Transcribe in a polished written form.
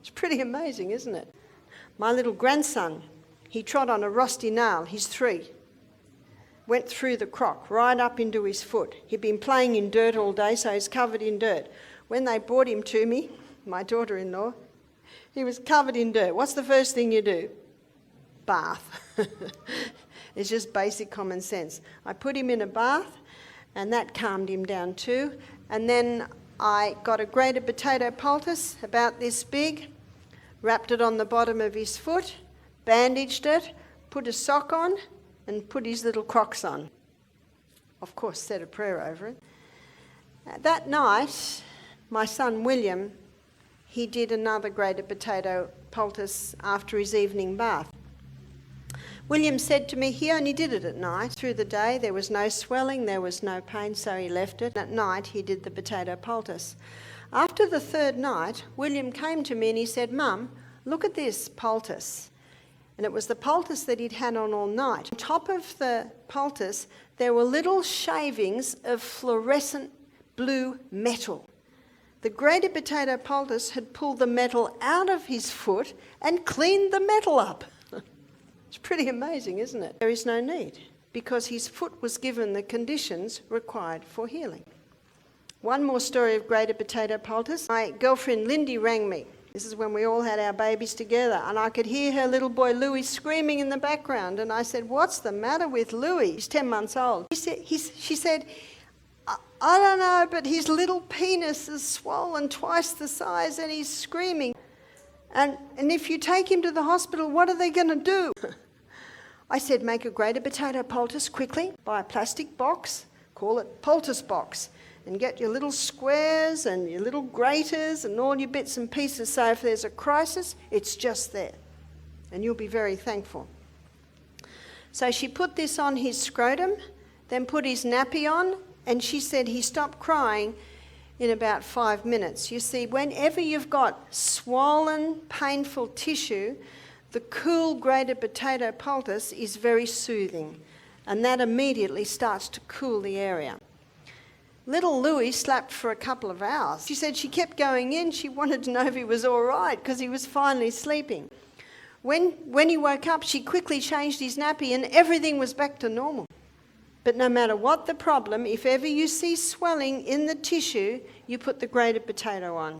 It's pretty amazing, isn't it? My little grandson, he trod on a rusty nail. He's 3. Went through the crock, right up into his foot. He'd been playing in dirt all day, so he's covered in dirt. When they brought him to me, my daughter-in-law, he was covered in dirt. What's the first thing you do? Bath. It's just basic common sense. I put him in a bath, and that calmed him down too. And then I got a grated potato poultice, about this big, wrapped it on the bottom of his foot, bandaged it, put a sock on, and put his little Crocs on. Of course, said a prayer over it. That night, my son William, he did another grated potato poultice after his evening bath. William said to me he only did it at night. Through the day there was no swelling, there was no pain, so he left it. At night he did the potato poultice. After the 3rd night, William came to me and he said, "Mum, look at this poultice." And it was the poultice that he'd had on all night. On top of the poultice, there were little shavings of fluorescent blue metal. The grated potato poultice had pulled the metal out of his foot and cleaned the metal up. It's pretty amazing, isn't it? There is no need, because his foot was given the conditions required for healing. One more story of grated potato poultice. My girlfriend Lindy rang me. This is when we all had our babies together, and I could hear her little boy Louis screaming in the background. And I said, "What's the matter with Louis? He's 10 months old." She said, "I don't know, but his little penis is swollen twice the size and he's screaming. And if you take him to the hospital, what are they going to do?" I said, "Make a grated potato poultice quickly. Buy a plastic box, call it Poultice box, and get your little squares and your little graters and all your bits and pieces, so if there's a crisis, it's just there. And you'll be very thankful." So she put this on his scrotum, then put his nappy on, and she said he stopped crying in about 5 minutes. You see, whenever you've got swollen, painful tissue, the cool grated potato poultice is very soothing, and that immediately starts to cool the area. Little Louis slept for a couple of hours. She said she kept going in. She wanted to know if he was all right because he was finally sleeping. When he woke up, she quickly changed his nappy and everything was back to normal. But no matter what the problem, if ever you see swelling in the tissue, you put the grated potato on.